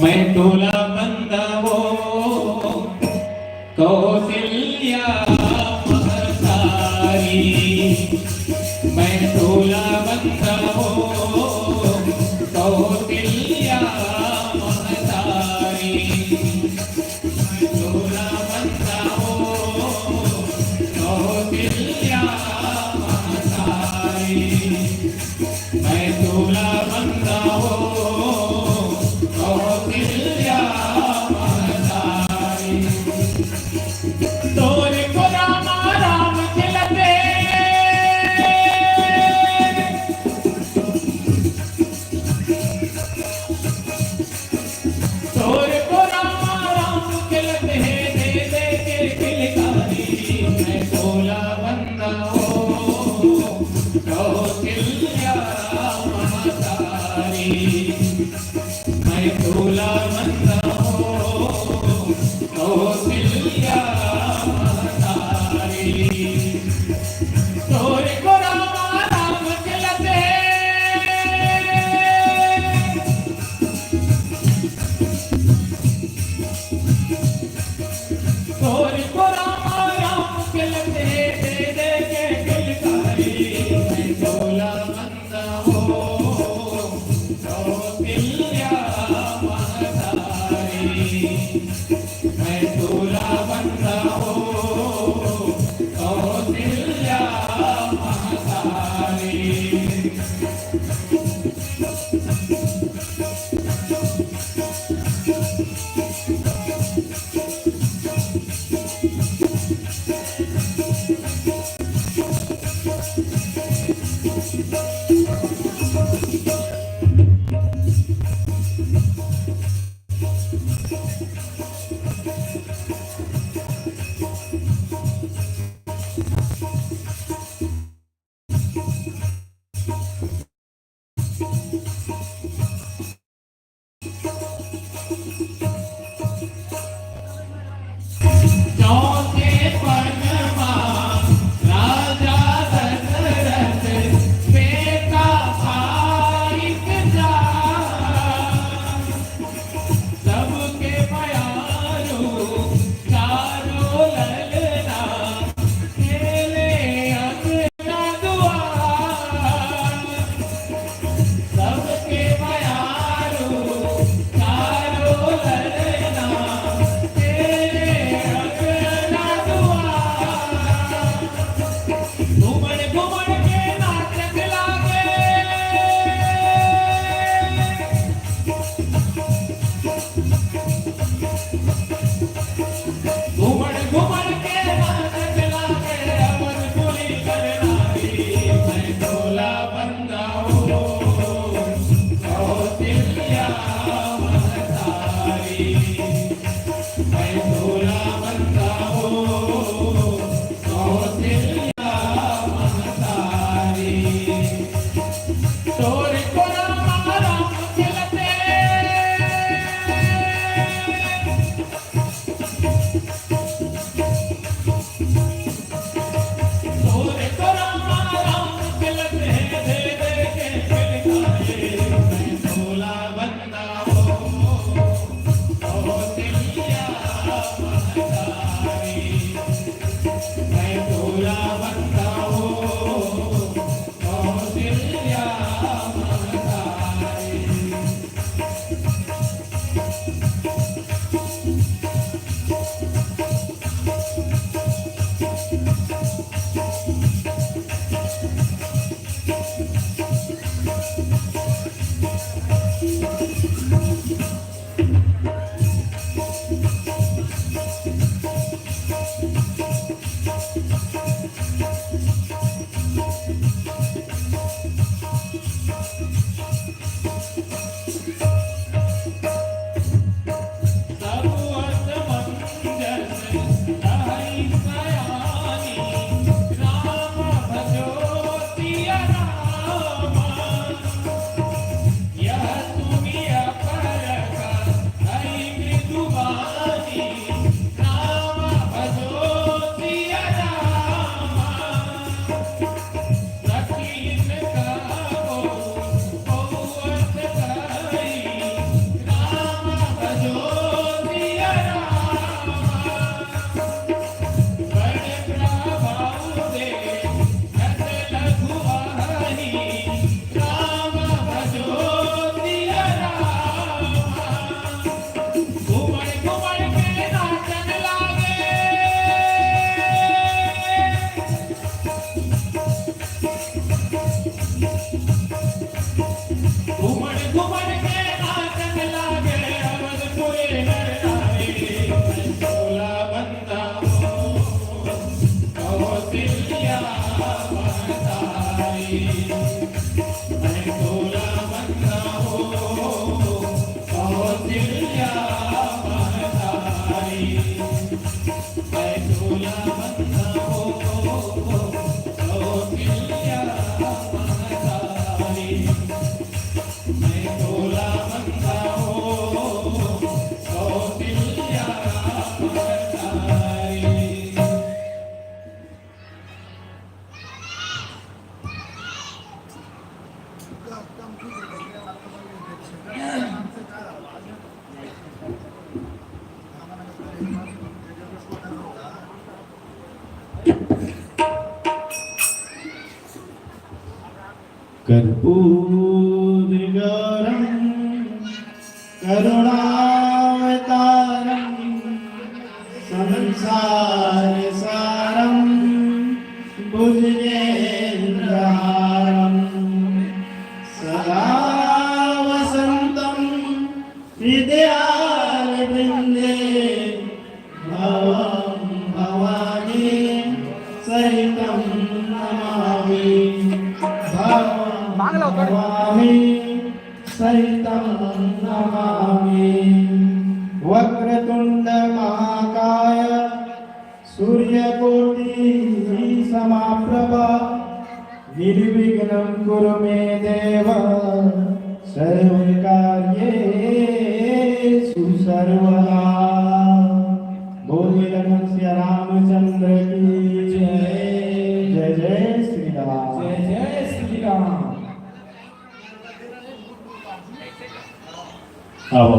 मैं तुला बंदावो कौशल्या महतारी, मैं तुला बंदावो कौशल्या महतारी, मैं तुला बंदावो कौशल्या महतारी, मैं तुला बंदावो कौशल्या महतारी। तोरे को राम राम खिलते, तोरे को राम राम खिलते, दे दे के खिलकारी, मैं तोला बंदावो कौशल्या महतारी, मैं तोला बंदावो कौशल्या महतारी। तोरे को राम राम खिलते, तोरे को राम राम खिलते, दे दे के खिलकारी, मैं तोला बंदावो कौशल्या महतारी, मैं तोला बंदावो कौशल्या महतारी। चौथे पनमा राजा दशरथ बेटा भाइक जा, सबके प्यारो चारो ललना, खेले अंगना दुआर, सबके प्यारो चारो ललना, कौशल्या महतारी मैं झूला बंधा हो कौशल्या महतारी मैं झूला बंधा हो कौशल्या महतारी कर्पूरगौरं करुणावतारं संसारसारं भुजगेन्द्रहारं सदा वसन्तं हृदयारविन्दे भवं भवानी सहितं नमामि भवामि सहितं नमामि वक्रतुण्ड महाकाय सूर्यकोटि समप्रभा निर्विघ्नं कुरु मे देव सर्वकार्येषु सर्वदा। बोलिए लखन सिया रामचंद्र की जय। जय जय श्री राम। जय जय श्री राम। आओ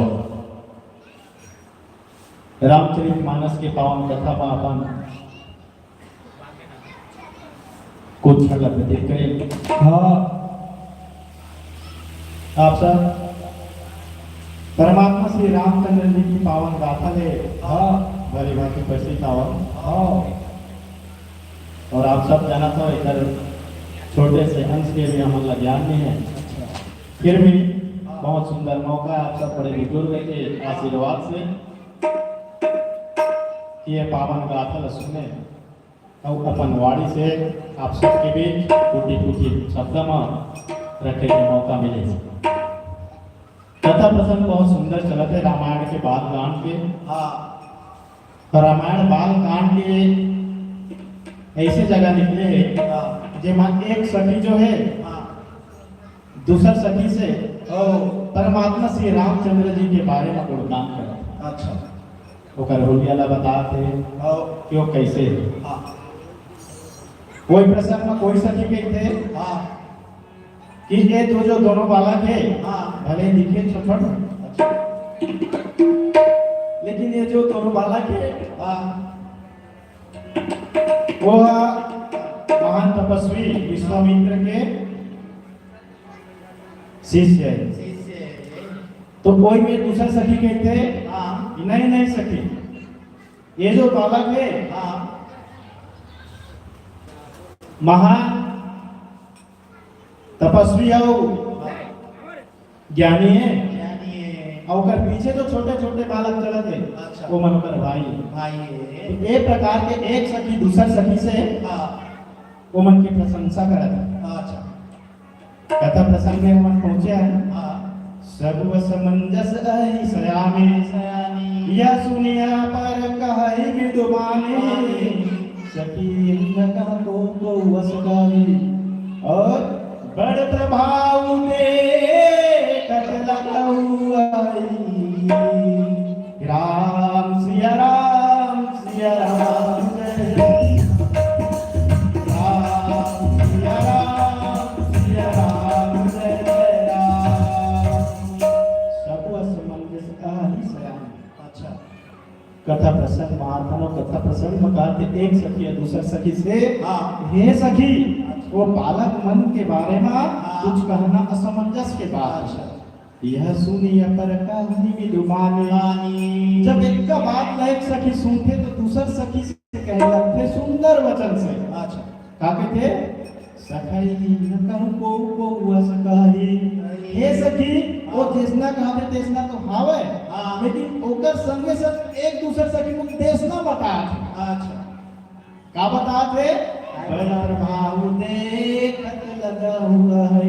रामचरितमानस के पावन कथा में अपन कुछ क्षण व्यतीत करें। हाँ आप सब परमात्मा श्री रामचंद्र जी की पावन गाथा ले हाँ भली भांति परिचित आओ। हाँ और आप सब जाना तो इधर छोटे से अंश के भी हमारा ज्ञान नहीं है, फिर भी बहुत सुंदर मौका है आप सब बड़े बुजुर्ग के आशीर्वाद से कि ये पावन गाथा सुनने और अपन वाणी से आप सबके बीच टूटी फूटी शब्द में रखे के मौका मिले। कथा प्रसंग बहुत सुंदर चलते है रामायण के बाल कांड के। हाँ रामायण बाल कांड के ऐसे जगह निकले है जेमा एक सखी जो है दूसर सखी से परमात्मा श्री रामचंद्र जी के बारे में गुणगान करे। अच्छा ओकर होलियाला बताते क्यों कैसे हाँ कोई प्रसंग में कोई सखी कहते हाँ कि ये तो जो दोनों बालक है हाँ भले दिखे छोटे लेकिन ये जो दोनों बालक है हाँ वो महान तपस्वी विश्वामित्र के शिष्य है। तो कोई में दूसरा सखी कहते हाँ नहीं नहीं सखी ये जो बालक है हाँ महान तपस्वी है ज्ञानी है और कर पीछे तो छोटे छोटे बालक चलत है। अच्छा। वो मनोकर भाई भाई एक प्रकार के एक सखी दूसर सखी से हाँ वो मन की प्रशंसा करत है। अच्छा कथा प्रसंग में मन पहुंचे हैं हाँ सर्व समंजस अहि सयामी सयानी यह सुनिया पर कहि विद्वानी सखी न कह को वस गाई और बड़ प्रभाव दे कटला आई राम सिया राम सिया राम कथा प्रसंग महात्मा कथा प्रसंग में कहते एक सखी है दूसरा सखी से हाँ हे सखी वो बालक मन के बारे में कुछ कहना असमंजस के बात है। यह सुनिए पर कहानी विद्वानी जब एक का बात एक सखी सुनते तो दूसर सखी से कहने लगते सुंदर वचन से। अच्छा क्या कहते सखई न कहूं को वस कही हे सखी वो देशना कहते देशना तो हावे हाँ लेकिन ओकर संगे संग एक दूसरे सखी को देशना बता। अच्छा का बताते बड़ा प्रभाव देखत लगा हुआ है।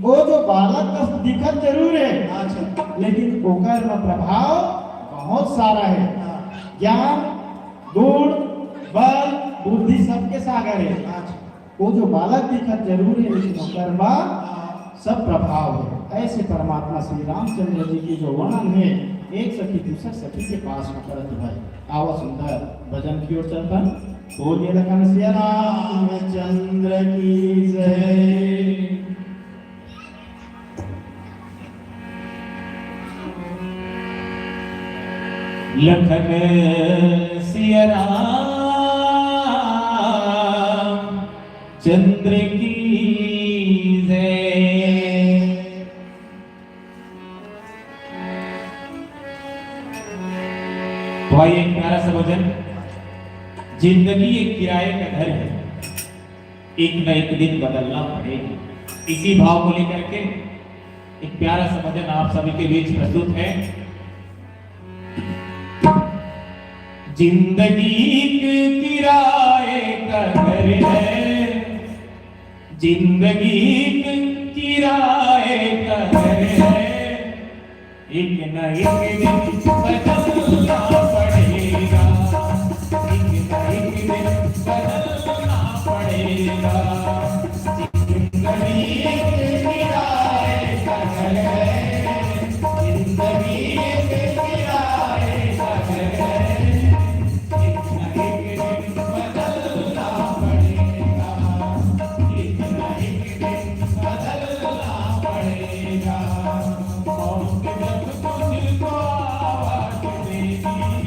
वो जो बालक का दिखत जरूर है अच्छा लेकिन ओकर में प्रभाव बहुत सारा है। ज्ञान, गुण, बल, बुद्धि सबके सागर है। वो जो बालक दिखत जरूर है, लेकिन ओकर में सब प्रभाव है। ऐसे परमात्मा श्री रामचंद्र जी की जो वर्णन है, एक सखी दूसरे सखी के पास में करत भाई। आओ सुंदर भजन की ओर चलता, बोलिए लखन सिया रामचंद्र की जय। लखन सिया राम चंद्र की जय। तो आइए एक प्यारा सा भजन। जिंदगी एक किराए का घर है, एक न एक दिन बदलना पड़ेगा। इसी भाव को लेकर के एक प्यारा सा भजन आप सभी के बीच प्रस्तुत है। जिंदगी एक किराए का घर है, जिंदगी एक किराए का घर है, एक न एक दिन बदलना पड़ेगा, एक न एक दिन बदलना पड़ेगा। जिंदगी एक किराए का घर है, जिंदगी एक किराए का घर है, एक न एक दिन बदलना पड़ेगा, एक न एक दिन बदलना पड़ेगा। मौत जब तुझको आवाज़ देगी,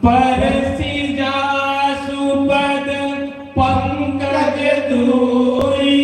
परसी जासु पद पंकज दूरी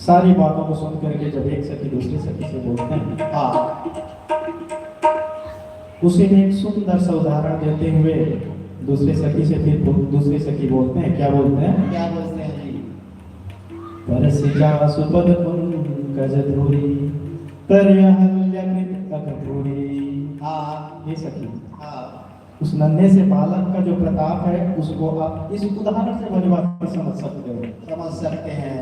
सारी बातों को सुन करके जब एक सखी दूसरी सखी से बोलते हैं, हाँ, उसी में एक सुंदर सा उदाहरण देते हुए दूसरे सखी से फिर दूसरे सखी बोलते हैं, क्या बोलते हैं? क्या बोलते हैं जी? परसिजा सुपद पंकज धूरी तरयहल्यकृत अकधूरी। हाँ ये सखी, हाँ उस नन्हे से बालक का जो प्रताप है उसको आप इस उदाहरण से भली बात समझ सकते हो। समझ सकते हैं।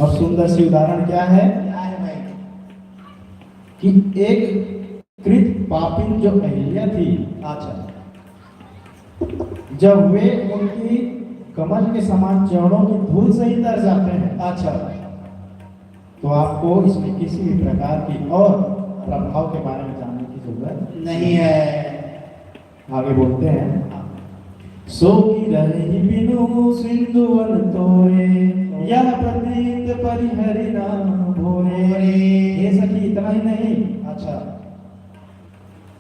और सुंदर सी उदाहरण क्या है क्या है भाई? कि एक कृत पापिन जो अहिल्या थी, अच्छा, जब वे उनकी कमल के समान चरणों की धूल से ही तर जाते हैं, अच्छा, तो आपको इसमें किसी भी प्रकार की और प्रभाव के बारे में जानने की जरूरत नहीं है। आगे बोलते हैं, सो की रही बिनु सिंधुवन तोरे यह प्रतीत परिहरि नाम भोरे। ये सखी इतना ही नहीं, अच्छा,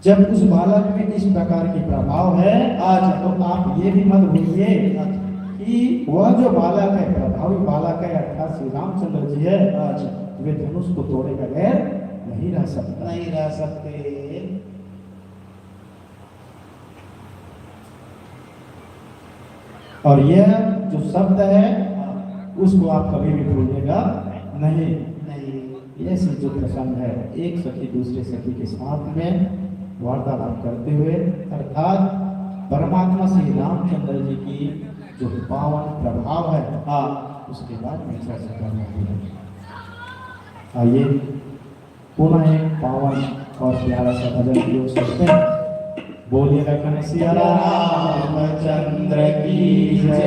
जब उस बालक में इस प्रकार की प्रभाव है आज, तो आप ये भी मत भूलिए कि वह जो बालक है प्रभावी बालक है अर्थात श्री रामचंद्र जी है, आज वे धनुष को तोड़े बगैर नहीं रह सकता, नहीं रह सकते। और यह जो शब्द है उसको आप कभी भी भूलिएगा नहीं। नहीं, ये जो प्रसंग है एक सखी दूसरे सखी के साथ में वार्तालाप करते हुए अर्थात परमात्मा श्री रामचंद्र जी की जो पावन प्रभाव है, हाँ, उसके बाद में चर्चा करना है। आइए पुनः एक पावन और प्यारा सा भजन प्रयोग करते हैं। बोलिए लखन सिया रामचंद्र की जय।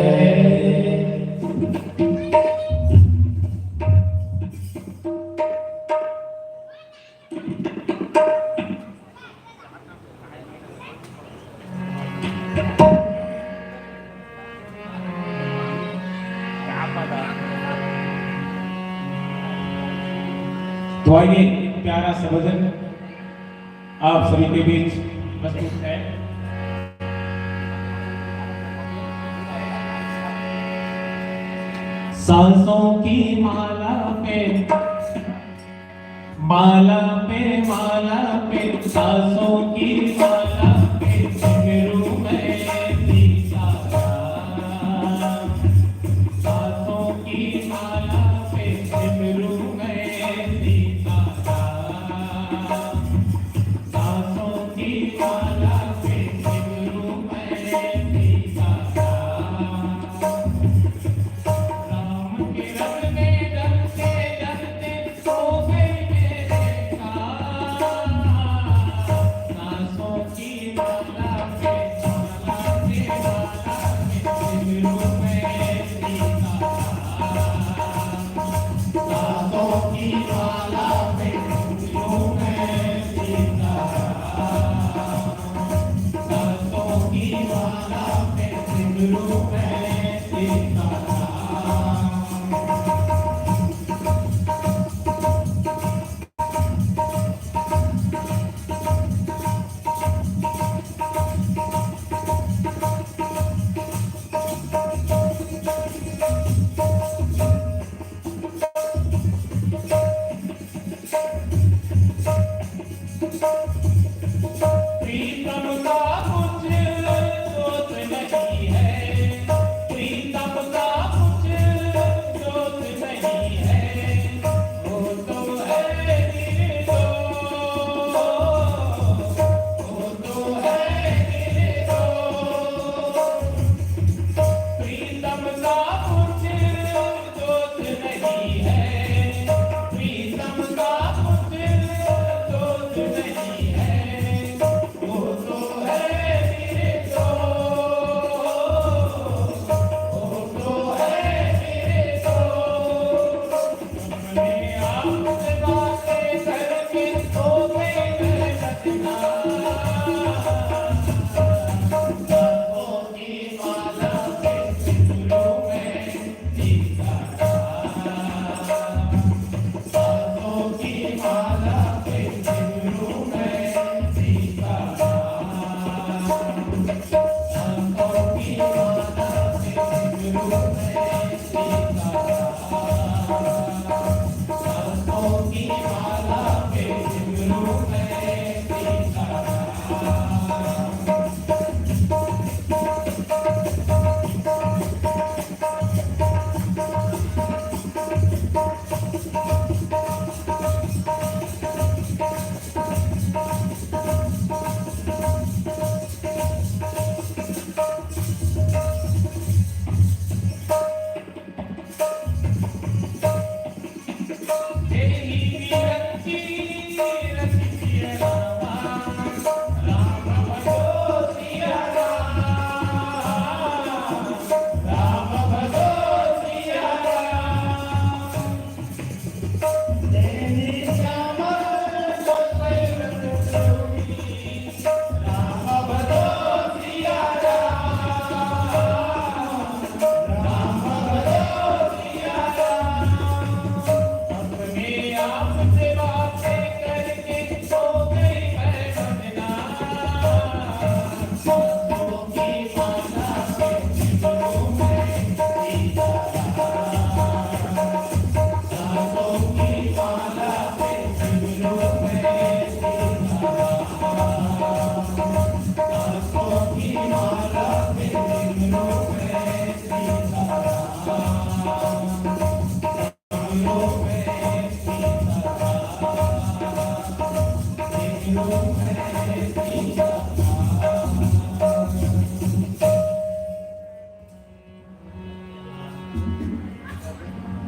तो आइए एक प्यारा सा भजन आप सभी के बीच प्रस्तुत है। सांसों की माला पे माला पे माला पे सांसों की माला पे घुंघरू में सीताराम। सांसों की माला पे घुंघरू में सीताराम। सांसों की माला पे घुंघरू में सीताराम। राम के रंग में डरते डरते सो गए मेरे कान। सांसों की माला पे माला पे घुंघरू में सीताराम। सांसों की माला पे घुंघरू में सीताराम। सांसों की माला पे घुंघरू में सीताराम। प्रीतम का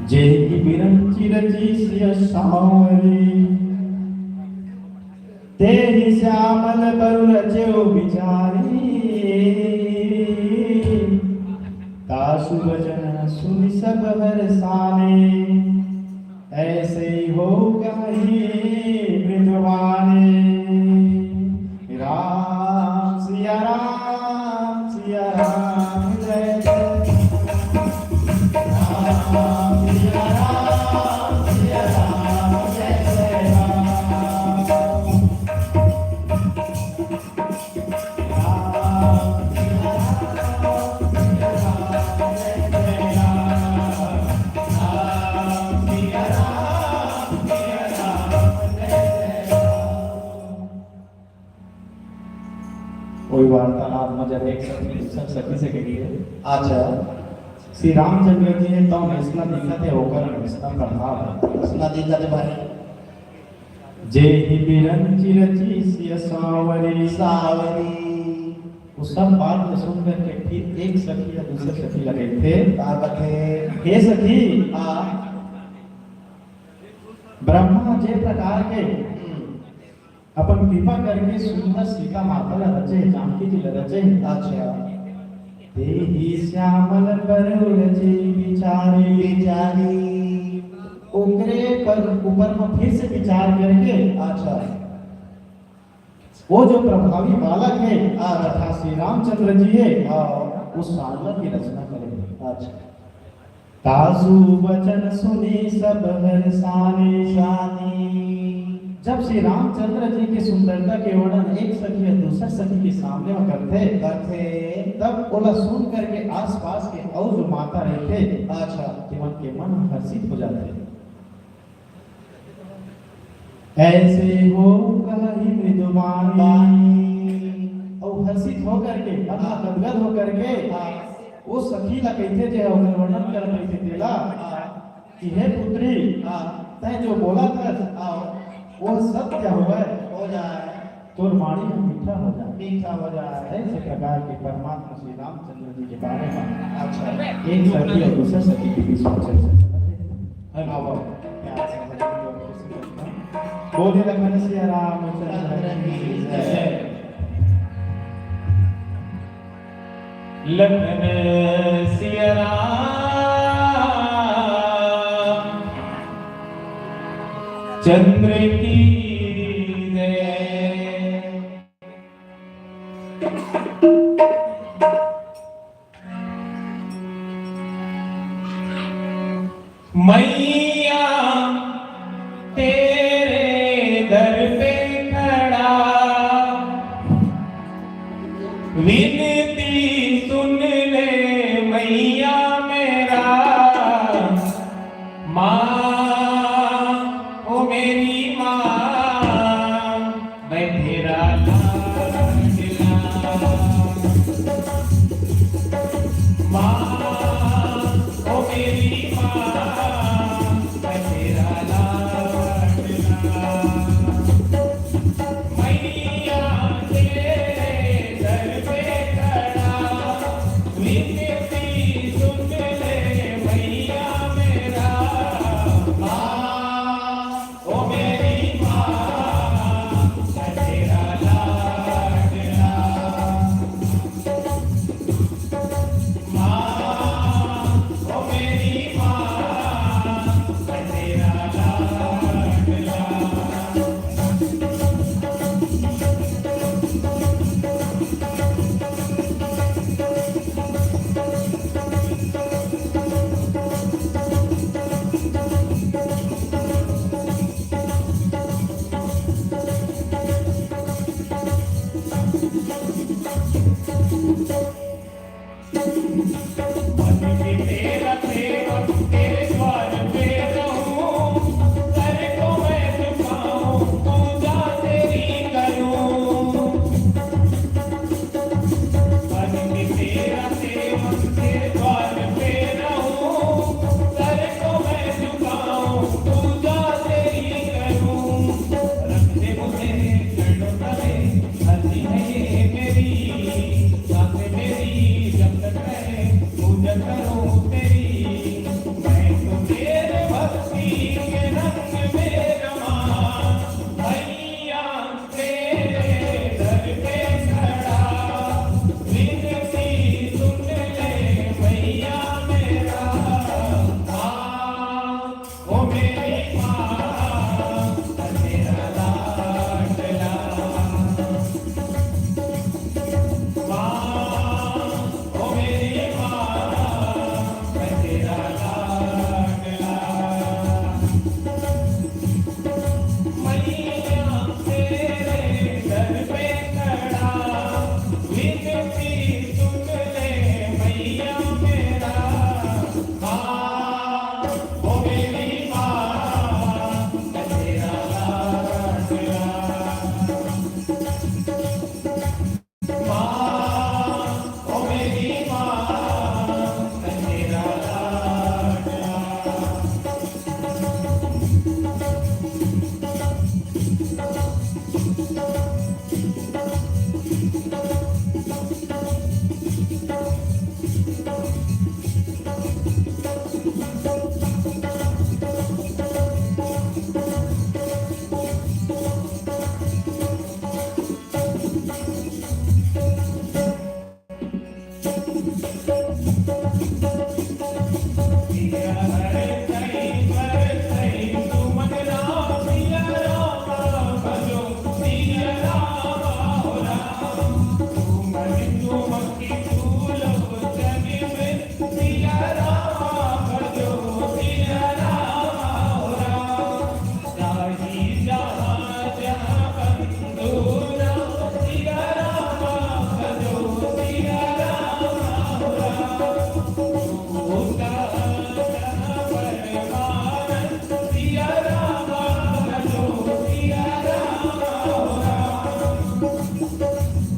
जेहि बिरंचि रचि सिय सावरी तेहि श्यामल बरु रचो बिचारी तासु वचन सुनि सब हरसाने ऐसे ही हो कहीं मृदवाने राम सिया राम जय जय कोई वार्तालाप में जब एक सब सखी से कही है अच्छा श्री रामचंद्र जी ने तो हंसना दिखा थे होकर हंसना प्रभाव हंसना दिखा थे भाई जेहि बिरंचि रचि सिय सावरी सावरी वो सब बात को सुन करके फिर एक सखी या दूसरे सखी लगे थे हे सखी ब्रह्मा जे प्रकार के अपन कृपा करके सुंदर सीता माता ला रचे जानकी जी ला रचे अच्छा तेहि श्यामल बरु रचे बिचारी ओकरे पर ऊपर में फिर से विचार करके अच्छा वो जो प्रभावी बालक है तथा श्री रामचंद्र जी है उस सागर की रचना करेंगे अच्छा तासु वचन सुनी सब हरसानी जब श्री रामचंद्र जी की सुंदरता के वर्णन एक सखी या दूसरे सखी के सामने में करते तब ओला सुन करके आसपास के और जो माता रहते अच्छा केवल के मन हर्षित हो जाते ऐसे हो कहीं मृदुवानी और हर्षित हो करके गदगद हो करके वो सखी ला कहते जे वर्णन कर कहते तेला कि हे पुत्री तय जो बोला था वो सत्य हो जाए तोर वाणी में मीठा हो जाए ऐसे प्रकार के परमात्मा श्री रामचंद्र जी के बारे में अच्छा एक सखी और दूसरे सखी के बीच में चर्चा बोले लखन सिया रामचंद्र की जय लखन सिया राम चंद्र की जय। मैया तेरे दर पे खड़ा विनती सुन ले मैया मेरा, माँ ओ मेरी माँ, मैं तेरा लाडला। माँ ओ मेरी माँ, मैं तेरा लाडला। मैया तेरे दर पे खड़ा, विनती सुन ले मैया मेरा, माँ ओ मेरी माँ, मैं तेरा लाडला। माँ ओ मेरी माँ, मैं तेरा लाडला। मन में तेरा सेवक तेरे द्वार पे रहूं, सर को मैं झुकाऊं, पूजा तेरी करूं। मन में तेरा सेवक तेरे द्वार पे रहूं, सर को मैं झुकाऊं, पूजा तेरी करूं। रख दे मुझे चरणों तले, हंसी है ये मेरी, सांसें मेरी जब तक रहे पूजा करूं तेरी। मैं तो तेरे भक्ति के रंग में रमा, मैया तेरे दर पे खड़ा, विनती सुन ले मैया मेरा, माँ ओ मेरी माँ, मैं तेरा लाडला। माँ ओ मेरी माँ, मैं तेरा लाडला। मैया तेरे दर पे खड़ा, विनती सुन ले मैया मेरा, माँ ओ मेरी माँ, मैं तेरा लाडला। माँ ओ मेरी माँ, मैं तेरा लाडला। पिया हरसई बरसई सुमन राम, पिया राम भजो, पिया राम हो राम। तुमन तुमकी फूलो जग में, पिया राम भजो, पिया राम हो राम। राही जहाँ जहाँ बंधु राम, पिया राम भजो, पिया राम हो राम। होता जहाँ परमानंद, पिया राम भजो, पिया राम हो राम।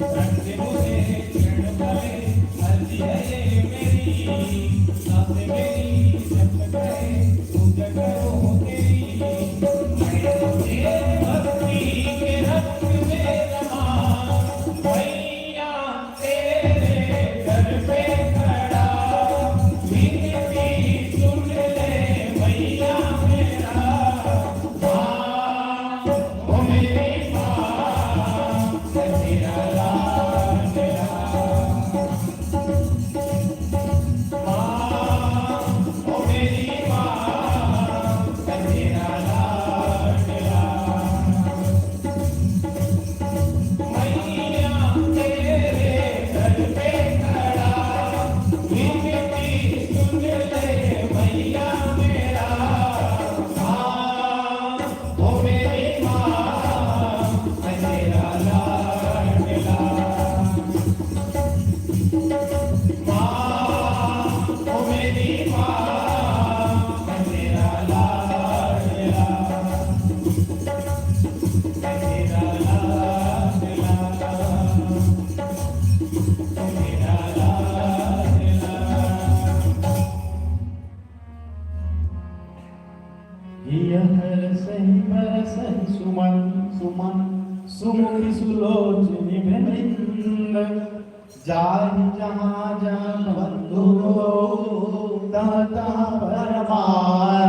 रख दे मुझे सुमुखी सुलोचनी वृंद जाहि जहाँ जन बंधु तहाँ परमानंद।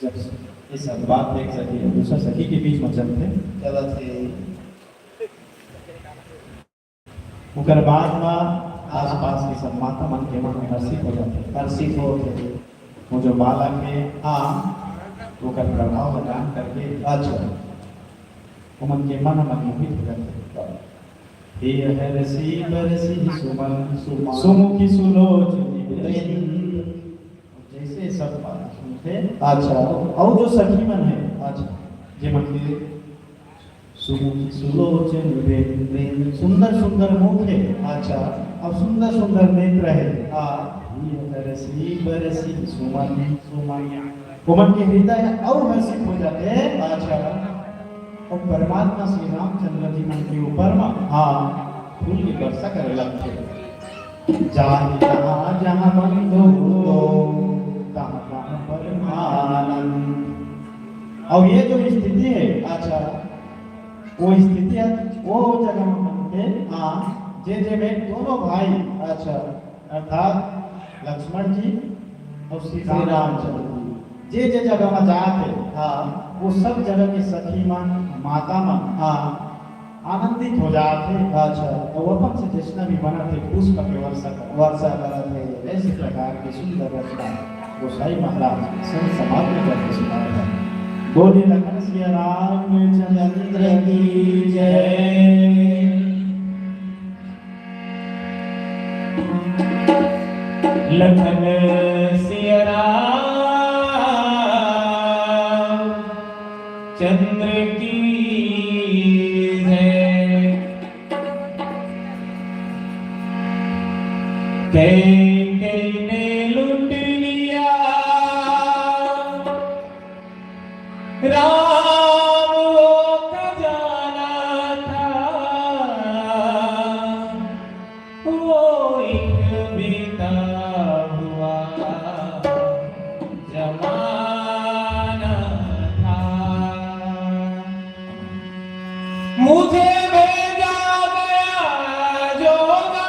जब ये सब बात एक सखी दूसरा सखी के बीच में चलते चला थे ओकर बाद में आसपास के सब माता मन के मन में हर्षित हो जाते हर्षित हो थे। वो जो बालक है हाँ ओकर प्रभाव दान करके अच्छा वो मन के मन में मोहित हो जाते हे हरसी बरसी सुमन सुमुखी सुलोचनी वृंद। जैसे सब बात सुनते अच्छा और जो सखी मन है अच्छा जे मन के सुमुखी सुलोचनी वृंद सुंदर सुंदर मुख है अच्छा और सुंदर सुंदर नेत्र है हाँ हे हरसी बरसी सुमन सुमया वो मन के हृदय और हर्षित हो जाते हैं। अच्छा और परमात्मा श्री रामचंद्र जी मन के ऊपर में हाँ फूल की वर्षा करे लगते जाहि जहाँ जहाँ बंधु तहाँ तहाँ परमानंद। और ये जो स्थिति है अच्छा वो स्थिति है वो जगह में बनते हाँ जे जे में दोनों भाई अच्छा अर्थात लक्ष्मण जी और श्री श्री रामचंद्र रामचंद्र जी जे जगह में जाते हाँ वो सब जगह के सखी मन माता मन हाँ आनंदित हो जाते। अच्छा और वो अपन से जितना भी बना थे पुष्प के वर्षा कर वर्षा करत है ऐसे प्रकार की सुंदर रचना गोसाई महाराज संत समाज में करके सुनाया है। बोले लखन सिया रामचंद्र की जय। लखन सिया राम चंद्र की है। कई ने लूट लिया राम वो खजाना था वो एक बीता हुआ जमाना था। मुझे भेजा गया जोगा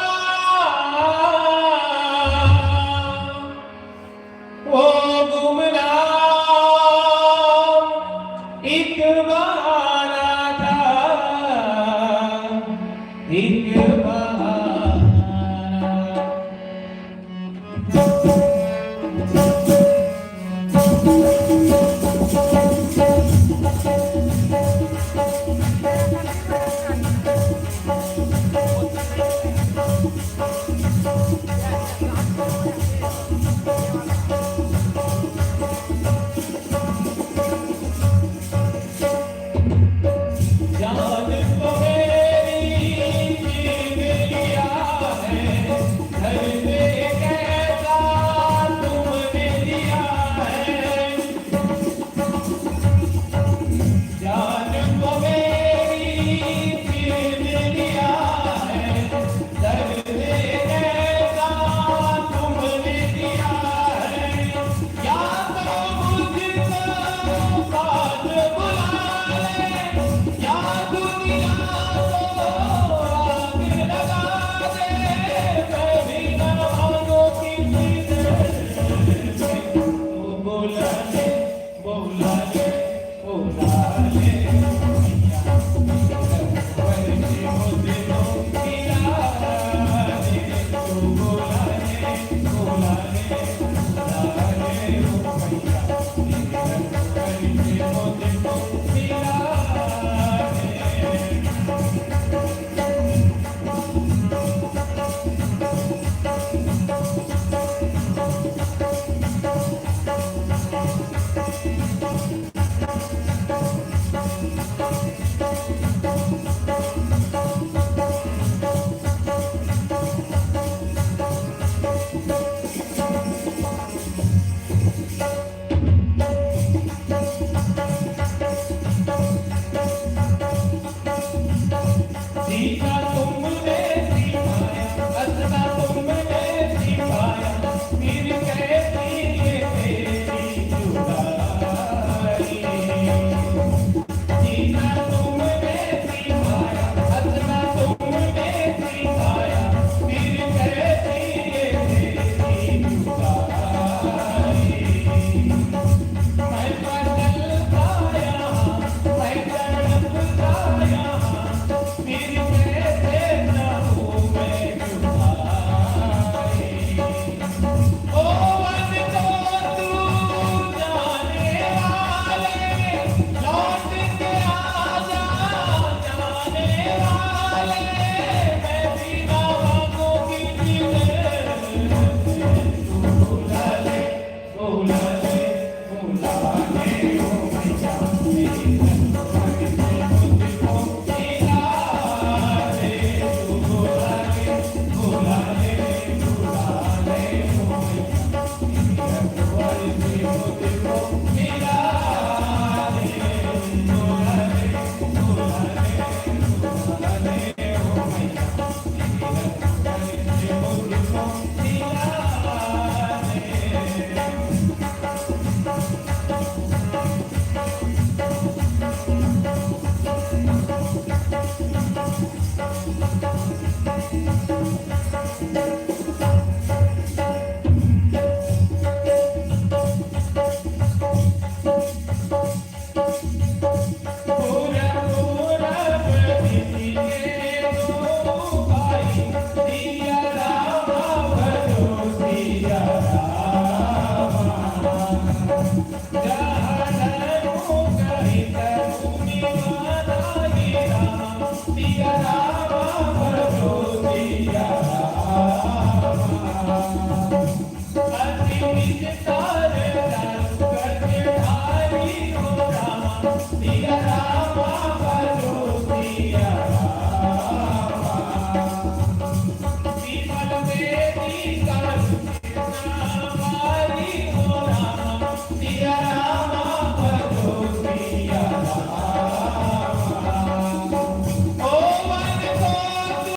वो गुमनाम एक बहाना था एक